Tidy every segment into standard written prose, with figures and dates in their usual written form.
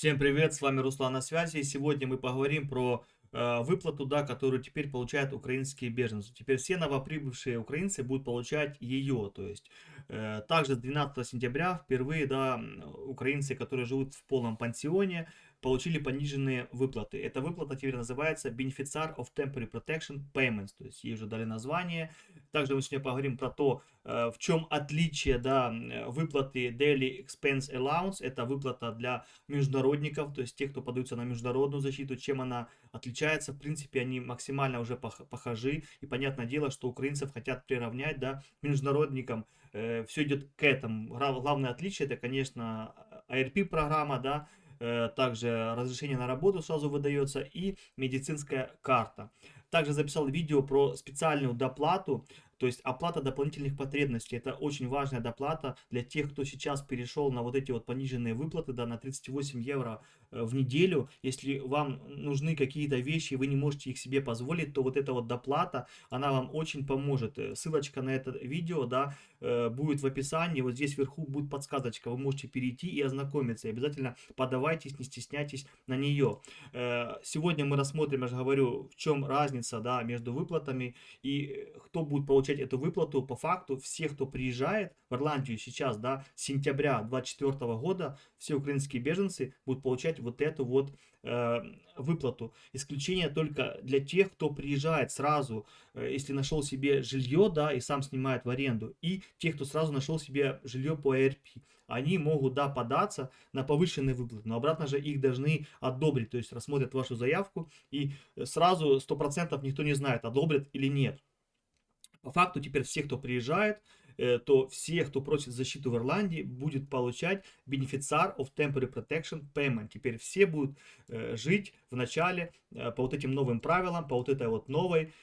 Всем привет, с вами Руслан на связи. И сегодня мы поговорим про выплату, да, которую теперь получают украинские беженцы. Теперь все новоприбывшие украинцы будут получать ее. То есть также с 12 сентября впервые, да, украинцы, которые живут в полном пансионе, получили пониженные выплаты. Эта выплата теперь называется Beneficiary of Temporary Protection Payments, то есть ей уже дали название. Также мы сегодня поговорим про то, в чем отличие, да, выплаты Daily Expense Allowance. Это выплата для международников, то есть тех, кто подаются на международную защиту, чем она отличается. В принципе, они максимально уже похожи. И понятное дело, что украинцев хотят приравнять, да, к международникам. Все идет к этому. Главное отличие это, конечно, ARP-программа, да, также разрешение на работу сразу выдается и медицинская карта. Также записал видео про специальную доплату, то есть оплата дополнительных потребностей. Это очень важная доплата для тех, кто сейчас перешел на вот эти вот пониженные выплаты, да, на 38 евро в неделю. Если вам нужны какие-то вещи, и вы не можете их себе позволить, то вот эта вот доплата, она вам очень поможет. Ссылочка на это видео, да, будет в описании. Вот здесь вверху будет подсказочка. Вы можете перейти и ознакомиться. И обязательно подавайтесь, не стесняйтесь на нее. Сегодня мы рассмотрим, я же говорю, в чем разница, да, между выплатами и кто будет получать эту выплату. По факту все, кто приезжает в Ирландию сейчас, да, с сентября 2024 года, все украинские беженцы будут получать вот эту вот выплату. Исключение только для тех, кто приезжает сразу, если нашел себе жилье, да, и сам снимает в аренду, и тех, кто сразу нашел себе жилье по ARP. Они могут, да, податься на повышенные выплаты, но обратно же их должны одобрить, то есть рассмотрят вашу заявку, и сразу 100% никто не знает, одобрят или нет. По факту теперь все, кто приезжает, то все, кто просит защиту в Ирландии, будет получать Beneficiary of Temporary Protection Payment. Теперь все будут жить в начале по вот этим новым правилам, по вот этой вот новой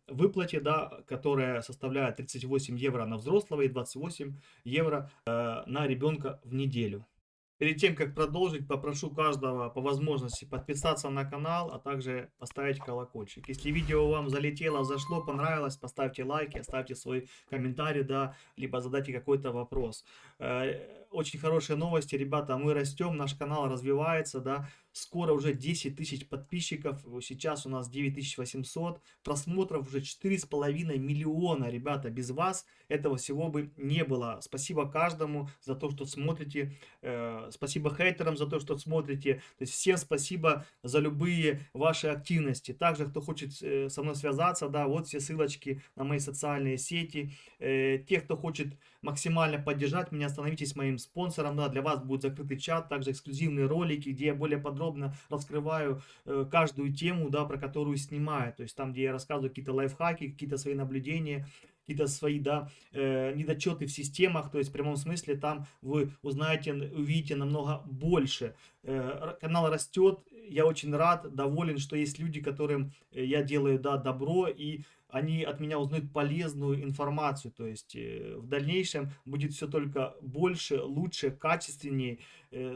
выплате, да, которая составляет 38 евро на взрослого и 28 евро на ребенка в неделю. Перед тем, как продолжить, попрошу каждого по возможности подписаться на канал, а также поставить колокольчик. Если видео вам залетело, зашло, понравилось, поставьте лайки, оставьте свой комментарий, да, либо задайте какой-то вопрос. Очень хорошие новости, ребята, мы растем, наш канал развивается, да, скоро уже 10 тысяч подписчиков, сейчас у нас 9800, просмотров уже 4,5 миллиона, ребята, без вас этого всего бы не было. Спасибо каждому за то, что смотрите, спасибо хейтерам за то, что смотрите. То есть всем спасибо за любые ваши активности. Также, кто хочет со мной связаться, да, вот все ссылочки на мои социальные сети. Те, кто хочет максимально поддержать меня, становитесь моим спонсором, да, для вас будет закрытый чат, также эксклюзивные ролики, где я более подробно раскрываю каждую тему, да, про которую снимаю. То есть там, где я рассказываю какие-то лайфхаки, какие-то свои наблюдения, какие-то свои, да, недочеты в системах, то есть в прямом смысле там вы узнаете, увидите намного больше. Канал растет, я очень рад, доволен, что есть люди, которым я делаю, да, добро, и они от меня узнают полезную информацию, то есть в дальнейшем будет все только больше, лучше, качественнее.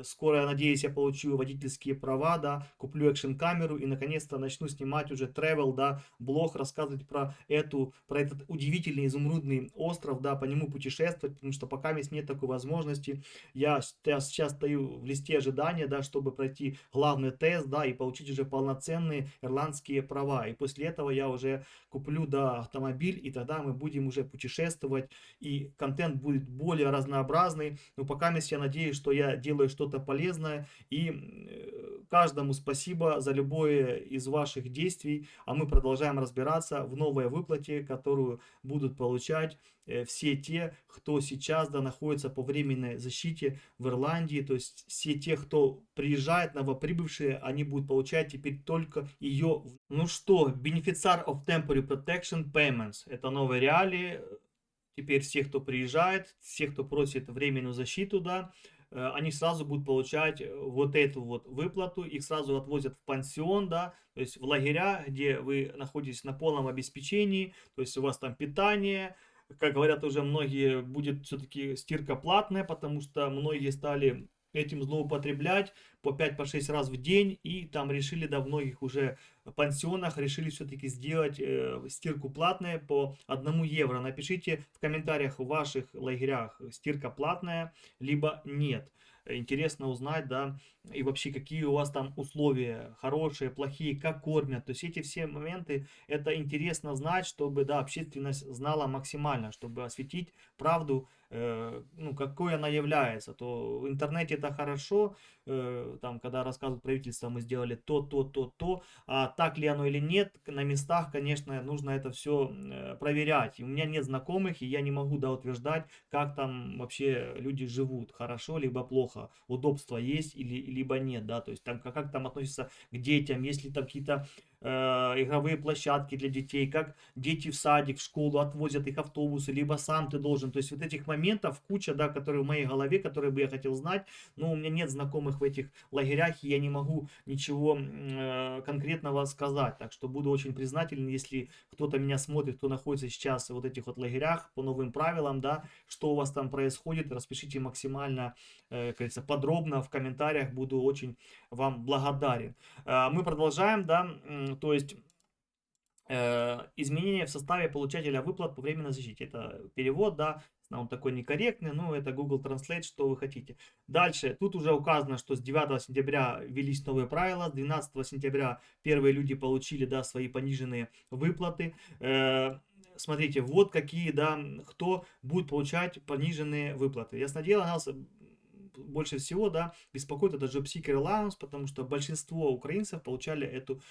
Скоро, я надеюсь, я получу водительские права, да, куплю экшн-камеру и наконец-то начну снимать уже travel, да, блог, рассказывать про этот удивительный изумрудный остров, да, по нему путешествовать, потому что пока нет такой возможности. Я сейчас стою в листе ожидания, да, чтобы пройти главный тест, да, и получить уже полноценные ирландские права. И после этого я уже куплю, да, автомобиль, и тогда мы будем уже путешествовать, и контент будет более разнообразный. Но пока я надеюсь, что я делаю что-то полезное, и каждому спасибо за любое из ваших действий, а мы продолжаем разбираться в новой выплате, которую будут получать все те, кто сейчас, да, находится по временной защите в Ирландии, то есть все те, кто приезжает, новоприбывшие, они будут получать теперь только ее. Ну что, Beneficiary of Temporary Protection Payments, это новые реалии. Теперь все, кто приезжает, все, кто просит временную защиту, да, они сразу будут получать вот эту вот выплату, их сразу отвозят в пансион, да, то есть в лагеря, где вы находитесь на полном обеспечении, то есть у вас там питание, как говорят уже многие, будет все-таки стирка платная, потому что многие стали этим злоупотреблять по 5-6 раз в день, и там решили, да, в многих уже пансионах решили все-таки сделать стирку платная по 1 евро. Напишите в комментариях в ваших лагерях стирка платная, либо нет. интересно узнать, да, и вообще какие у вас там условия, хорошие, плохие, как кормят. То есть эти все моменты, это интересно знать, чтобы, да, общественность знала максимально, чтобы осветить правду, ну, какой она является. То в интернете это хорошо, там, когда рассказывают правительство, мы сделали то, а так ли оно или нет, на местах, конечно, нужно это все проверять. И у меня нет знакомых, и я не могу, да, утверждать, как там вообще люди живут, хорошо либо плохо, удобства есть или либо нет, да, то есть там как там относятся к детям, есть ли там какие-то игровые площадки для детей, как дети в садик, в школу отвозят их автобусы, либо сам ты должен, то есть вот этих моментов куча, да, которые в моей голове, которые бы я хотел знать, но у меня нет знакомых в этих лагерях, и я не могу ничего конкретного сказать, так что буду очень признателен, если кто-то меня смотрит, кто находится сейчас в вот этих вот лагерях по новым правилам, да, что у вас там происходит, распишите максимально, как говорится, подробно в комментариях, буду очень вам благодарен. Мы продолжаем, да, то есть изменения в составе получателя выплат по временной защите. Это перевод, да, он такой некорректный, но это Google Translate, что вы хотите. Дальше, тут уже указано, что с 9 сентября ввелись новые правила, с 12 сентября первые люди получили, да, свои пониженные выплаты. Смотрите, вот какие, да, кто будет получать пониженные выплаты. Ясно дело, нас больше всего, да, беспокоит это Job Seeker Allowance, потому что большинство украинцев получали эту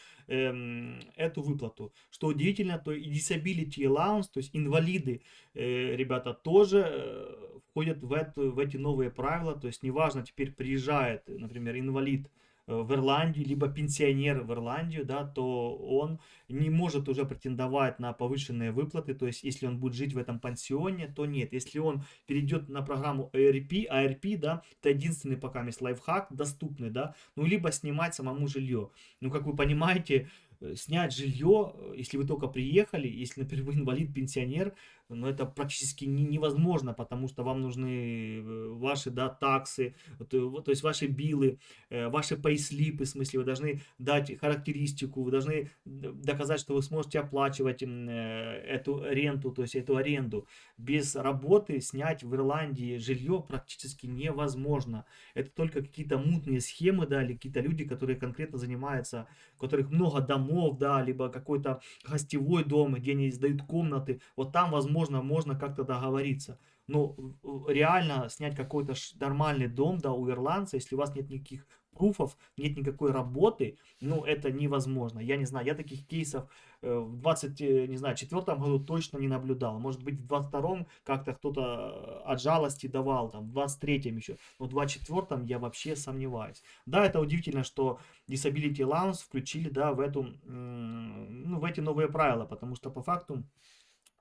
выплату. Что удивительно, то и Disability Allowance, то есть инвалиды, ребята, тоже входят в эти новые правила, то есть неважно, теперь приезжает, например, инвалид в Ирландию, либо пенсионер в Ирландию, да, то он не может уже претендовать на повышенные выплаты, то есть если он будет жить в этом пансионе, то нет. Если он перейдет на программу ARP, да, это единственный пока есть лайфхак доступный, да, ну, либо снимать самому жилье. Ну, как вы понимаете, снять жилье, если вы только приехали, если, например, вы инвалид, пенсионер, но это практически невозможно, потому что вам нужны ваши, да, таксы, то есть ваши биллы, ваши пейслипы, в смысле, вы должны дать характеристику, вы должны доказать, что вы сможете оплачивать эту ренту, то есть эту аренду. Без работы снять в Ирландии жилье практически невозможно. Это только какие-то мутные схемы, да, или какие-то люди, которые конкретно занимаются, у которых много домов, да, либо какой-то гостевой дом, где они сдают комнаты, вот там, возможно, можно как-то договориться. Но реально снять какой-то нормальный дом, да, у ирландца, если у вас нет никаких пруфов, нет никакой работы, ну, это невозможно. Я не знаю, я таких кейсов в 20, не знаю, четвертом году точно не наблюдал. Может быть, в 22-м как-то кто-то от жалости давал, там, в 23-м еще. Но в 24-м я вообще сомневаюсь. Да, это удивительно, что Disability Allowance включили, да, в эту, ну, в эти новые правила, потому что по факту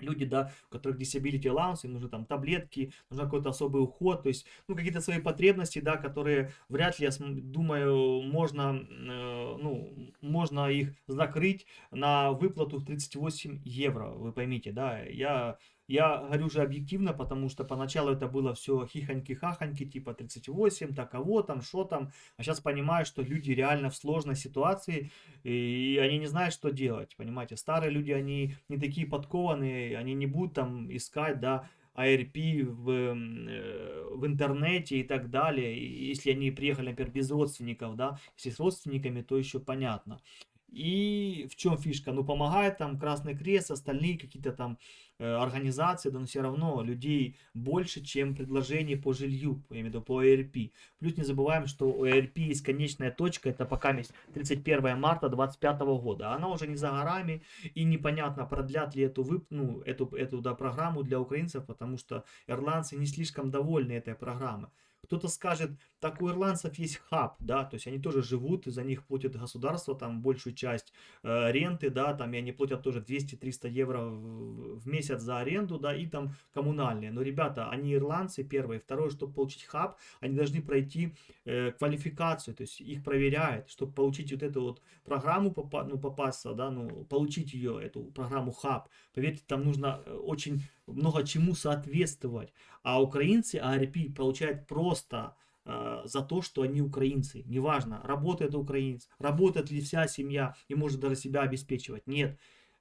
люди, да, у которых disability allowance, им нужны там таблетки, нужен какой-то особый уход, то есть, ну, какие-то свои потребности, да, которые вряд ли, я думаю, можно, ну, можно их закрыть на выплату в 38 евро, вы поймите, да, я говорю же объективно, потому что поначалу это было все хихоньки-хахоньки, типа 38, так кого там, что там, а сейчас понимаю, что люди реально в сложной ситуации, и они не знают, что делать, понимаете. Старые люди, они не такие подкованные, они не будут там искать, да, ARP в интернете и так далее. И если они приехали, например, без родственников, да, если с родственниками, то еще понятно. И в чем фишка? Ну, помогает там Красный Крест, остальные какие-то там организации, да, но все равно людей больше, чем предложений по жилью, я имею в виду по ARP. Плюс не забываем, что у ARP есть конечная точка, это пока 31 марта 2025 года. Она уже не за горами, и непонятно, продлят ли эту да, программу для украинцев, потому что ирландцы не слишком довольны этой программой. Кто-то скажет, так у ирландцев есть хаб, да, то есть они тоже живут, и за них платит государство там большую часть ренты, да, там и они платят тоже 200-300 евро в месяц за аренду, да, и там коммунальные. Но, ребята, они ирландцы, первое. Второе, чтобы получить хаб, они должны пройти квалификацию, то есть их проверяют, чтобы получить вот эту вот программу, ну, попасться, да, ну, получить ее, эту программу хаб. Поверьте, там нужно очень много чему соответствовать. А украинцы ARP получают просто за то, что они украинцы. Неважно, работает украинец, работает ли вся семья и может даже себя обеспечивать. Нет.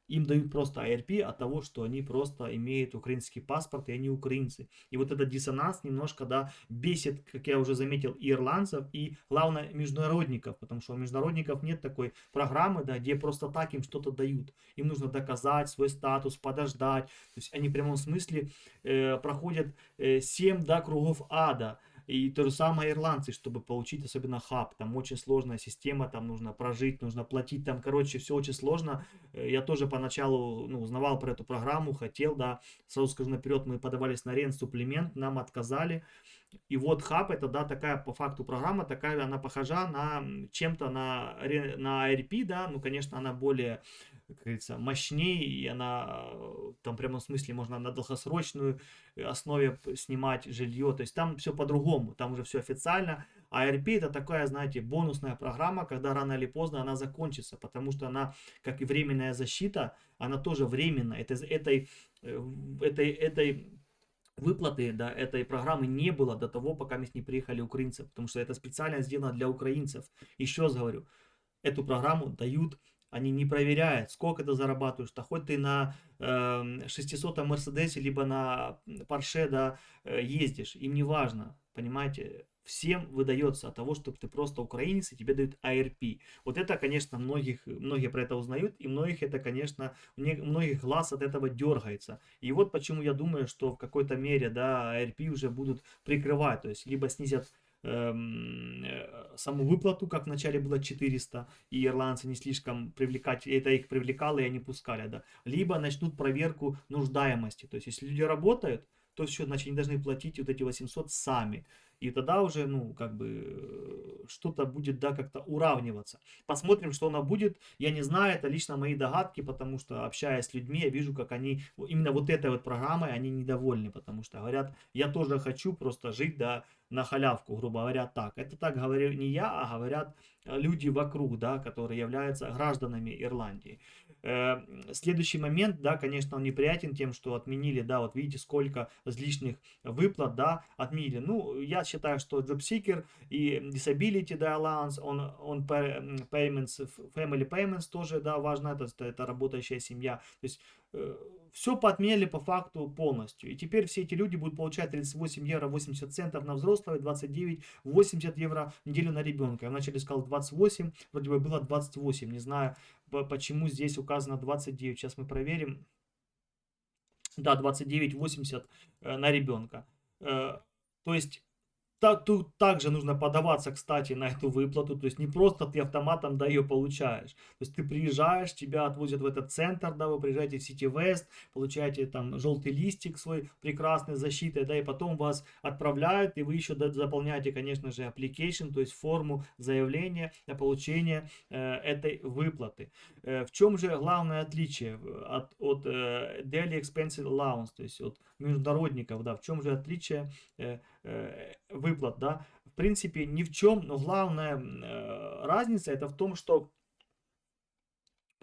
им дают просто ARP от того, что они просто имеют украинский паспорт, и они украинцы. И вот этот диссонанс немножко, да, бесит, как я уже заметил, и ирландцев, и, главное, международников, потому что у международников нет такой программы, да, где просто так им что-то дают. Им нужно доказать свой статус, подождать. То есть они в прямом смысле проходят 7, да, кругов ада. И то же самое ирландцы, чтобы получить особенно хаб. Там очень сложная система, там нужно прожить, нужно платить. Там, короче, все очень сложно. Я тоже поначалу, ну, узнавал про эту программу, хотел, да. Сразу скажу наперед, мы подавались на суплемент, нам отказали. И вот хаб это, да, такая по факту программа, такая она похожа на чем-то на ARP, да, ну, конечно, она более, как говорится, мощнее, и она там в прямом смысле можно на долгосрочную основе снимать жилье, то есть там все по-другому, там уже все официально, а ARP это такая, знаете, бонусная программа, когда рано или поздно она закончится, потому что она, как и временная защита, она тоже временная, этой выплаты, да, этой программы не было до того, пока не приехали украинцы, потому что это специально сделано для украинцев. Еще раз говорю, эту программу дают, они не проверяют, сколько ты зарабатываешь, да хоть ты на 600 Мерседесе, либо на Порше, да, ездишь, им не важно, понимаете, всем выдается от того, чтобы ты просто украинец, и тебе дают ARP. Вот это, конечно, многие про это узнают, и многих это, конечно, многих глаз от этого дергается. И вот почему я думаю, что в какой-то мере, да, ARP уже будут прикрывать, то есть либо снизят саму выплату, как вначале было 400, и ирландцы не слишком привлекать, это их привлекало, и они пускали, да. Либо начнут проверку нуждаемости, то есть если люди работают, то все, значит, они должны платить вот эти 800 сами. И тогда уже, ну, как бы, что-то будет, да, как-то уравниваться. Посмотрим, что оно будет. Я не знаю, это лично мои догадки, потому что, общаясь с людьми, я вижу, как они, именно вот этой вот программой, они недовольны, потому что говорят, я тоже хочу просто жить, да, на халявку, грубо говоря, так. Это так говорю не я, а говорят люди вокруг, да, которые являются гражданами Ирландии. Следующий момент, да, конечно, он неприятен тем, что отменили, да, вот видите, сколько лишних выплат, да, отменили. Ну, я считаю, что JobSeeker и Disability, да, Allowance, он payments, Family Payments тоже, да, важно, это работающая семья. То есть все поотменяли по факту полностью. И теперь все эти люди будут получать 38 евро 80 центов на взрослого и 29,80 евро в неделю на ребенка. Я вначале сказал 28, вроде бы было 28, не знаю, почему здесь указано 29. Сейчас мы проверим. Да, 29,80 на ребенка. То есть тут также нужно подаваться, кстати, на эту выплату. То есть не просто ты автоматом, да, ее получаешь. То есть ты приезжаешь, тебя отвозят в этот центр, да, вы приезжаете в City West, получаете там желтый листик свой прекрасной защитой, да, и потом вас отправляют, и вы еще заполняете, конечно же, application, то есть форму заявления на получение этой выплаты. В чем же главное отличие от Daily Expense Allowance, то есть от международников, да, в чем же отличие выплат, да, в принципе, ни в чем, но главная разница это в том, что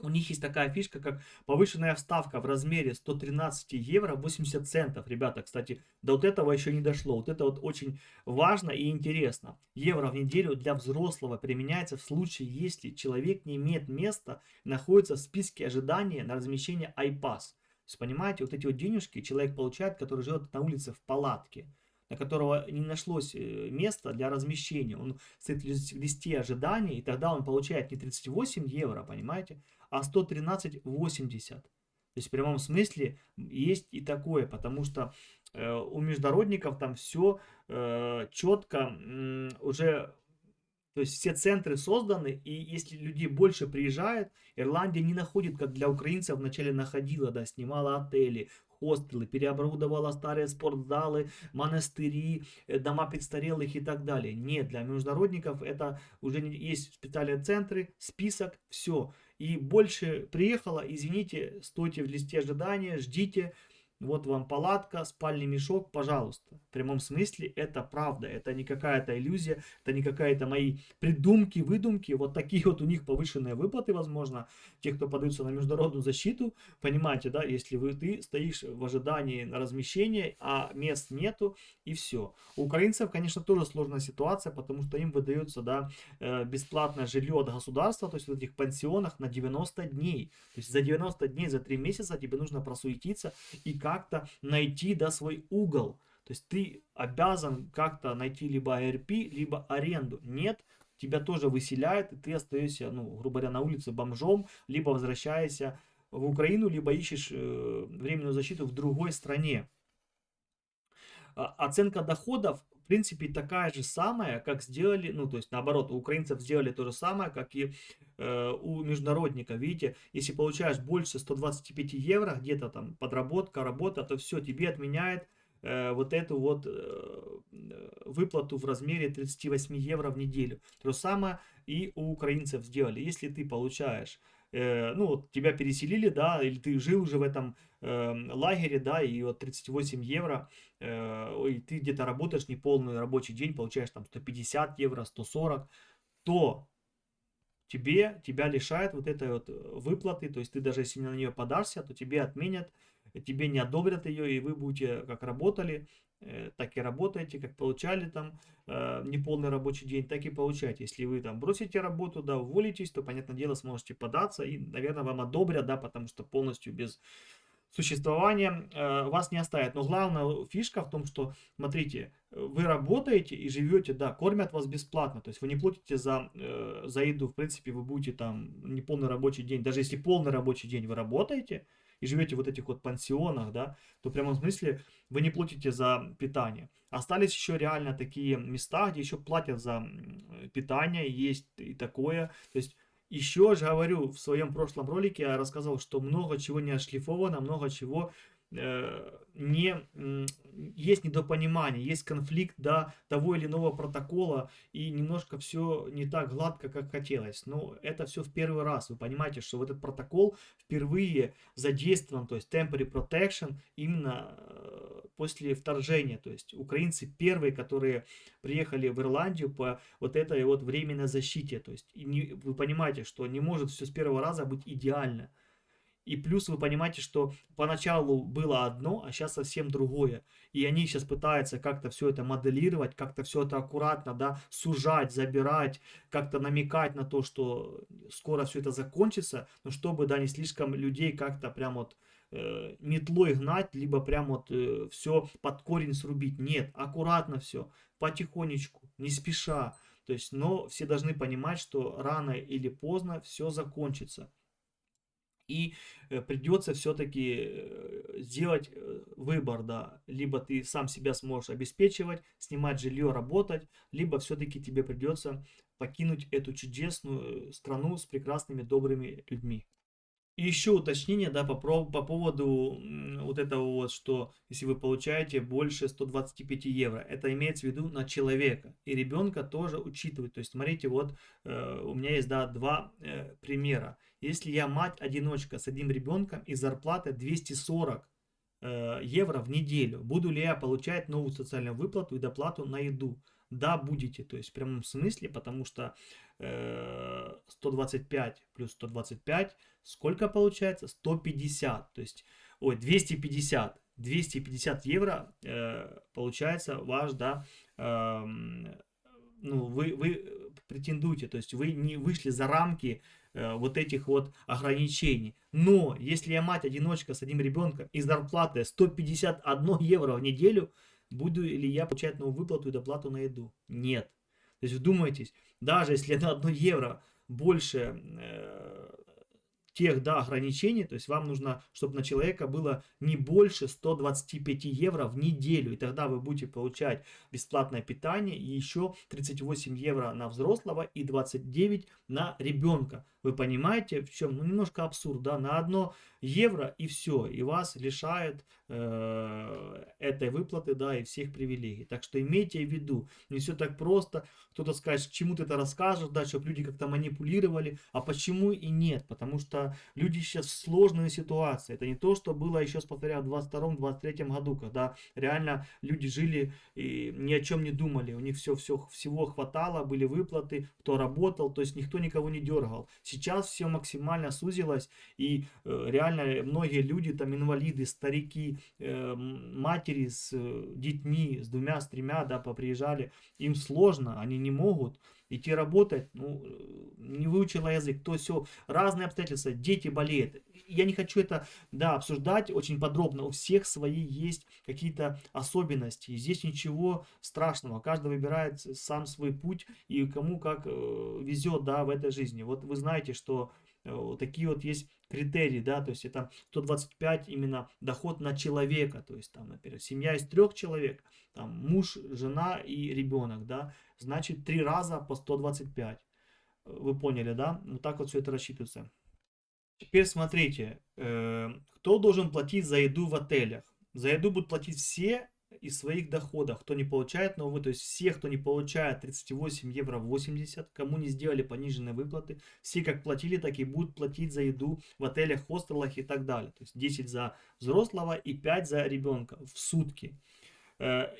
у них есть такая фишка, как повышенная вставка в размере 113 евро 80 центов. Ребята, кстати, до вот этого еще не дошло. Вот это вот очень важно и интересно. Евро в неделю для взрослого применяется в случае, если человек не имеет места, находится в списке ожидания на размещение iPass. То есть, понимаете, вот эти вот денежки человек получает, который живет на улице в палатке, на которого не нашлось места для размещения. Он стоит в листе ожидания, и тогда он получает не 38 евро, понимаете, а 113,80. То есть в прямом смысле есть и такое, потому что у международников там все четко уже, то есть все центры созданы, и если людей больше приезжает, Ирландия не находит, как для украинцев вначале находила, да, снимала отели, хостелы, переоборудовала старые спортзалы, монастыри, дома престарелых и так далее. Нет, для международников это уже есть специальные центры, список, все. И больше приехало, извините, стойте в листе ожидания, ждите, вот вам палатка, спальный мешок, пожалуйста. В прямом смысле это правда, это не какая-то иллюзия, это не какая-то мои придумки, выдумки. Вот такие вот у них повышенные выплаты, возможно, тех, кто подаются на международную защиту. Понимаете, да, если ты стоишь в ожидании на размещение, а мест нету, и все. У украинцев, конечно, тоже сложная ситуация, потому что им выдается, да, бесплатное жилье от государства, то есть в этих пансионах на 90 дней. То есть за 90 дней, за 3 месяца тебе нужно просуетиться и как-то найти, да, свой угол. То есть ты обязан как-то найти либо АРП, либо аренду. Нет, тебя тоже выселяют, и ты остаешься, ну, грубо говоря, на улице бомжом, либо возвращаешься в Украину, либо ищешь временную защиту в другой стране. Оценка доходов, в принципе, такая же самая, как сделали, ну, то есть, наоборот, у украинцев сделали то же самое, как и у международника. Видите, если получаешь больше 125 евро, где-то там подработка, работа, то все, тебе отменяет вот эту вот выплату в размере 38 евро в неделю. То же самое и у украинцев сделали. Если ты получаешь, ну, вот тебя переселили, да, или ты жил уже в этом лагере, да, и вот 38 евро, и ты где-то работаешь неполный рабочий день, получаешь там 150 евро, 140, то тебя лишают вот этой вот выплаты, то есть ты даже если на нее подашься, то тебе отменят, тебе не одобрят ее, и вы будете как работали, так и работаете, как получали там неполный рабочий день, так и получаете. Если вы там бросите работу, да, уволитесь, то, понятное дело, сможете податься, и, наверное, вам одобрят, да, потому что полностью без существования вас не оставят. Но главная фишка в том, что, смотрите, вы работаете и живете, да, кормят вас бесплатно, то есть вы не платите за еду, в принципе, вы будете там не полный рабочий день, даже если полный рабочий день вы работаете и живете в вот этих вот пансионах, да, то в прямом смысле вы не платите за питание. Остались еще реально такие места, где еще платят за питание, есть и такое, то есть еще же говорю, в своем прошлом ролике я рассказывал, что много чего не отшлифовано, много чего есть недопонимание, есть конфликт, да, того или иного протокола, и немножко все не так гладко, как хотелось. Но это все в первый раз. Вы понимаете, что вот этот протокол впервые задействован, то есть temporary protection, именно после вторжения. То есть украинцы первые, которые приехали в Ирландию по вот этой вот временной защите. То есть вы понимаете, что не может все с первого раза быть идеально. И плюс вы понимаете, что поначалу было одно, а сейчас совсем другое. И они сейчас пытаются как-то все это моделировать, как-то все это аккуратно, да, сужать, забирать, как-то намекать на то, что скоро все это закончится, но чтобы, да, не слишком людей как-то прям вот метлой гнать, либо прям вот все под корень срубить. Нет, аккуратно все, потихонечку, не спеша. То есть, но все должны понимать, что рано или поздно все закончится. И придется все-таки сделать выбор, да. Либо ты сам себя сможешь обеспечивать, снимать жилье, работать, либо все-таки тебе придется покинуть эту чудесную страну с прекрасными, добрыми людьми. И еще уточнение, да, по поводу вот этого вот, что если вы получаете больше 125 евро, это имеется в виду на человека. И ребенка тоже учитывать. То есть, смотрите, вот у меня есть, да, два примера. Если я мать-одиночка с одним ребенком и зарплата 240 евро в неделю, буду ли я получать новую социальную выплату и доплату на еду? Да, будете, то есть в прямом смысле, потому что 125 плюс 125, сколько получается? 150, то есть, ой, 250 евро получается ваш, да, ну, вы претендуете, то есть вы не вышли за рамки вот этих вот ограничений. Но если я мать-одиночка с одним ребенком и зарплата 151 евро в неделю, буду ли я получать новую выплату и доплату на еду? Нет. То есть вдумайтесь, даже если на 1 евро больше тех, да, ограничений, то есть вам нужно, чтобы на человека было не больше 125 евро в неделю, и тогда вы будете получать бесплатное питание и еще 38 евро на взрослого и 29 на ребенка. Вы понимаете, в чем? Ну, немножко абсурд, да, на 1 евро и все, и вас лишают этой выплаты, да, и всех привилегий. Так что имейте в виду, не все так просто. Кто-то скажет, чему ты это расскажешь, да, чтобы люди как-то манипулировали, а почему и нет? Потому что что люди сейчас в сложной ситуации. Это не то, что было еще, повторяю, в 22-23 году, когда реально люди жили и ни о чем не думали. У них всего хватало, были выплаты, кто работал, то есть никто никого не дергал. Сейчас все максимально сузилось, и реально многие люди, там инвалиды, старики, матери с детьми, с двумя, с тремя, да, поприезжали, им сложно, они не могут идти работать, ну, не выучила язык, то все, разные обстоятельства, дети болеют. Я не хочу это, да, обсуждать очень подробно, у всех свои есть какие-то особенности, здесь ничего страшного, каждый выбирает сам свой путь и кому как везет, да, в этой жизни. Вот вы знаете, что вот такие вот есть критерии, да, то есть это 125 именно доход на человека, то есть там, например, семья из 3 человек, там муж, жена и ребенок, да, значит 3 раза по 125. Вы поняли, да? Вот так вот все это рассчитывается. Теперь смотрите, кто должен платить за еду в отелях? За еду будут платить все из своих доходов, кто не получает новую, то есть все, кто не получает 38 евро 80, кому не сделали пониженные выплаты, все как платили, так и будут платить за еду в отелях, хостелах и так далее. То есть 10 за взрослого и 5 за ребенка в сутки.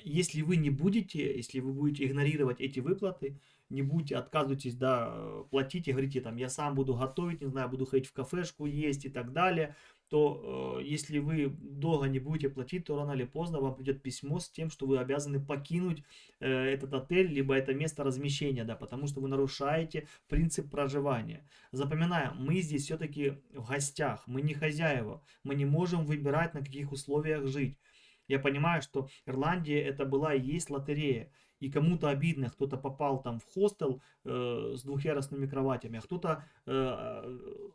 Если вы не будете, если вы будете игнорировать эти выплаты, не будете, отказываетесь, да, платить и говорите, там, я сам буду готовить, не знаю, буду ходить в кафешку, есть и так далее, то если вы долго не будете платить, то рано или поздно вам придет письмо с тем, что вы обязаны покинуть этот отель, либо это место размещения, да, потому что вы нарушаете принцип проживания. Запоминаем, мы здесь все-таки в гостях, мы не хозяева, мы не можем выбирать, на каких условиях жить. Я понимаю, что Ирландия это была и есть лотерея. И кому-то обидно, кто-то попал там в хостел с двухъярусными кроватями, а кто-то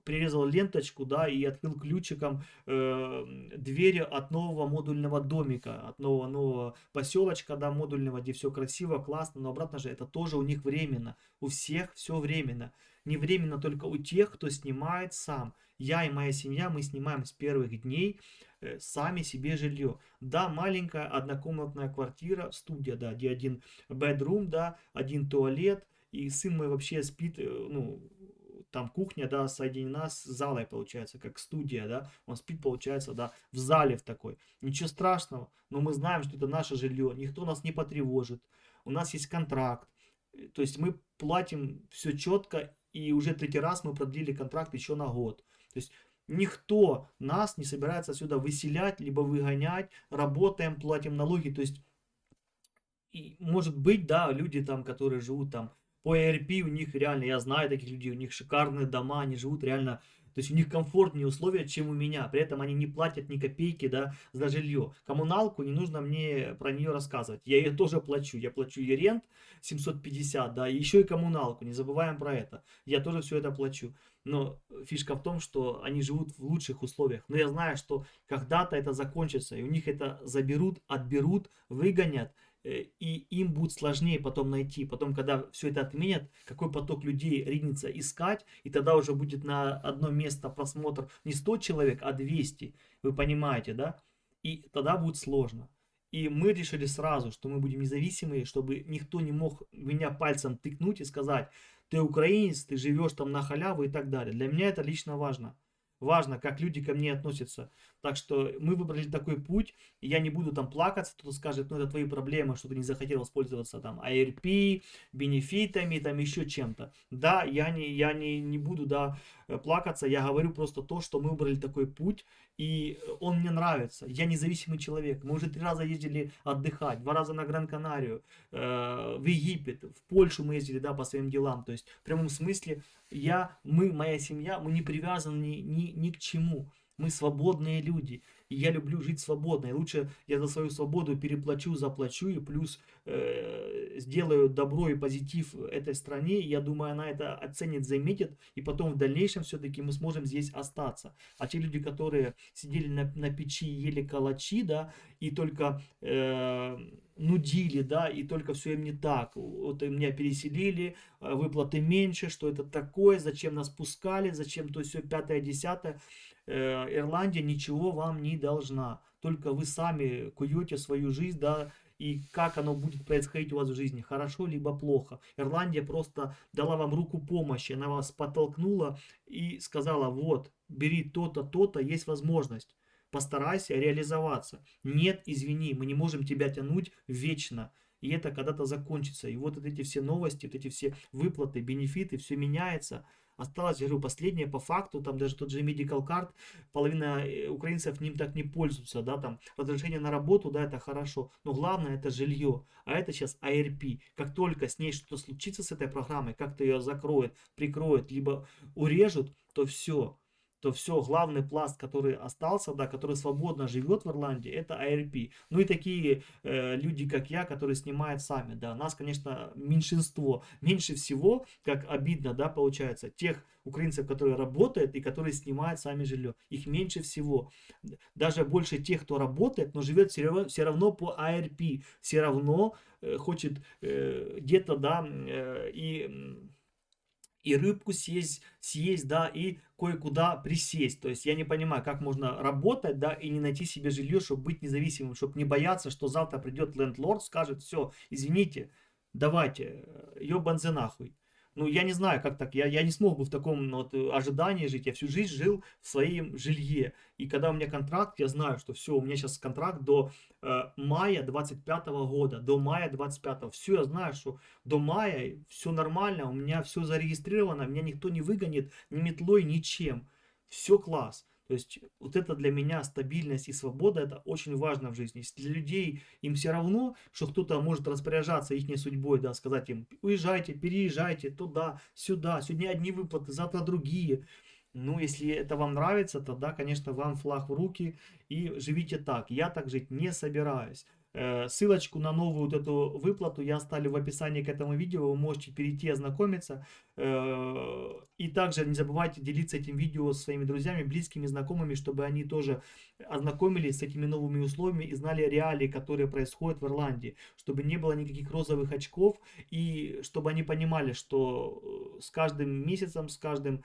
прирезал ленточку, да, и открыл ключиком двери от нового модульного домика, от нового поселочка, да, модульного, где все красиво, классно, но обратно же это тоже у них временно. У всех все временно. Не временно только у тех, кто снимает сам. Я и моя семья, мы снимаем с первых дней сами себе жилье. Да, маленькая однокомнатная квартира, студия, да, где один bedroom, да, один туалет, и сын мой вообще спит, ну, там кухня, да, соединена с залой, получается, как студия, да, он спит, получается, да, в зале в такой. Ничего страшного, но мы знаем, что это наше жилье, никто нас не потревожит, у нас есть контракт, то есть мы платим все четко, и уже 3 раз мы продлили контракт еще на год. То есть никто нас не собирается отсюда выселять, либо выгонять, работаем, платим налоги, то есть и может быть, да, люди там, которые живут там по Airbnb, у них реально, я знаю таких людей, у них шикарные дома, они живут реально, то есть у них комфортнее условия, чем у меня. При этом они не платят ни копейки, да, за жилье. Коммуналку не нужно мне про нее рассказывать. Я ее тоже плачу. Я плачу и рент 750, да, и еще и коммуналку. Не забываем про это. Я тоже все это плачу. Но фишка в том, что они живут в лучших условиях. Но я знаю, что когда-то это закончится, и у них это заберут, отберут, выгонят, и им будет сложнее потом найти. Потом, когда все это отменят, какой поток людей ринется искать, и тогда уже будет на одно место просмотр не 100 человек, а 200. Вы понимаете, да? И тогда будет сложно. И мы решили сразу, что мы будем независимые, чтобы никто не мог меня пальцем тыкнуть и сказать, ты украинец, ты живешь там на халяву и так далее. Для меня это лично важно. Важно, как люди ко мне относятся. Так что мы выбрали такой путь, и я не буду там плакаться, кто-то скажет, ну это твои проблемы, что ты не захотел воспользоваться там ARP, бенефитами, там еще чем-то. Да, я не буду, да, плакаться, я говорю просто то, что мы выбрали такой путь, и он мне нравится. Я независимый человек. Мы уже 3 раза ездили отдыхать, 2 раза на Гран-Канарию, в Египет, в Польшу мы ездили, да, по своим делам. То есть в прямом смысле мы, моя семья, мы не привязаны ни к чему. Мы свободные люди. И я люблю жить свободно. И лучше я за свою свободу переплачу, заплачу и плюс сделаю добро и позитив этой стране. Я думаю, она это оценит, заметит. И потом в дальнейшем все-таки мы сможем здесь остаться. А те люди, которые сидели на печи, ели калачи, да, и только нудили, да, и только все им не так. Вот меня переселили, выплаты меньше, что это такое, зачем нас пускали, зачем то все пятое, десятое. Ирландия ничего вам не должна. Только вы сами куете свою жизнь, да, и как оно будет происходить у вас в жизни, хорошо либо плохо. Ирландия просто дала вам руку помощи, она вас подтолкнула и сказала, вот, бери то-то, то-то, есть возможность. Постарайся реализоваться. Нет, извини, мы не можем тебя тянуть вечно. И это когда-то закончится. И вот эти все новости, вот эти все выплаты, бенефиты, все меняется. Осталось, я говорю, последнее по факту, там даже тот же Medical Card, половина украинцев ним так не пользуются, да, там разрешение на работу, да, это хорошо, но главное это жилье, а это сейчас ARP. Как только с ней что-то случится с этой программой, как-то ее закроют, прикроют, либо урежут, то все, главный пласт, который остался, да, который свободно живет в Ирландии, это ARP. Ну и такие люди, как я, которые снимают сами, да, нас, конечно, меньшинство. Меньше всего, как обидно, да, получается, тех украинцев, которые работают и которые снимают сами жилье. Их меньше всего. Даже больше тех, кто работает, но живет все равно по ARP, все равно хочет где-то, да, и рыбку съесть, да, и кое-куда присесть. То есть я не понимаю, как можно работать, да, и не найти себе жилье, чтобы быть независимым, чтобы не бояться, что завтра придет лендлорд, скажет, все, извините, давайте, ёбанзе нахуй. Ну, я не знаю, как так, я не смог бы в таком вот ожидании жить, я всю жизнь жил в своем жилье. И когда у меня контракт, я знаю, что все, у меня сейчас контракт до мая 25 года, до мая 25. Все, я знаю, что до мая все нормально, у меня все зарегистрировано, меня никто не выгонит ни метлой, ничем. Все класс. То есть вот это для меня стабильность и свобода, это очень важно в жизни. Если для людей им все равно, что кто-то может распоряжаться их судьбой, да, сказать им, уезжайте, переезжайте туда, сюда, сегодня одни выплаты, завтра другие. Ну, если это вам нравится, тогда, конечно, вам флаг в руки и живите так. Я так жить не собираюсь. Ссылочку на новую вот эту выплату я оставлю в описании к этому видео. Вы можете перейти, ознакомиться. И также не забывайте делиться этим видео со своими друзьями, близкими, знакомыми, чтобы они тоже ознакомились с этими новыми условиями и знали реалии, которые происходят в Ирландии. Чтобы не было никаких розовых очков и чтобы они понимали, что с каждым месяцем, с каждой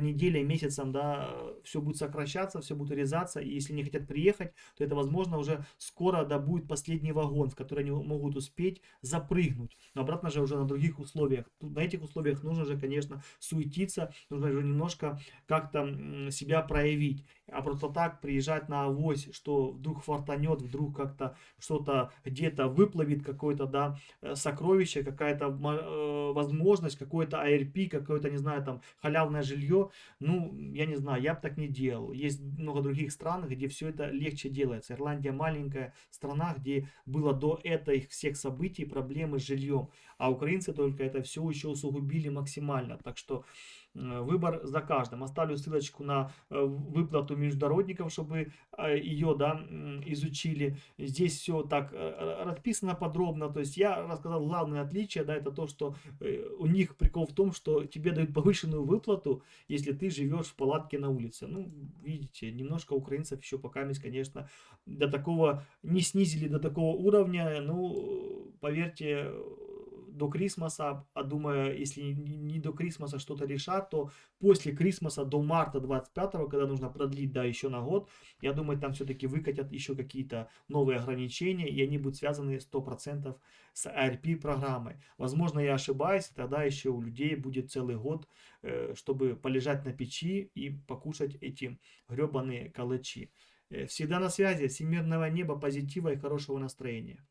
неделей, месяцем, да, все будет сокращаться, все будет урезаться. И если не хотят приехать, то это, возможно, уже скоро, да, будет последний вагон, в который они могут успеть запрыгнуть. Но обратно же уже на других условиях. Тут, на этих условиях нужно же, конечно, суетиться, нужно же немножко как-то себя проявить. А просто так приезжать на авось, что вдруг фартанет, вдруг как-то что-то где-то выплывет, какое-то, да, сокровище, какая-то возможность, какой-то ARP, какое-то, не знаю, там, халявное жилье. Ну, я не знаю, я бы так не делал. Есть много других стран, где все это легче делается. Ирландия маленькая страна, где было до этих всех событий проблемы с жильем. А украинцы только это все еще усугубили максимально. Так что выбор за каждым. Оставлю ссылочку на выплату международников, чтобы ее, да, изучили. Здесь все так расписано подробно. То есть я рассказал главное отличие, да, это то, что у них прикол в том, что тебе дают повышенную выплату, если ты живешь в палатке на улице. Ну, видите, немножко украинцев еще пока, конечно, до такого не снизили до такого уровня. Ну, поверьте, до Крисмаса, а думаю, если не до Крисмаса что-то решат, то после Крисмаса до марта 25, когда нужно продлить, да, еще на год, я думаю, там все-таки выкатят еще какие-то новые ограничения, и они будут связаны 100% с ARP программой. Возможно, я ошибаюсь, тогда еще у людей будет целый год, чтобы полежать на печи и покушать эти гребаные калачи. Всегда на связи, всемирного неба, позитива и хорошего настроения.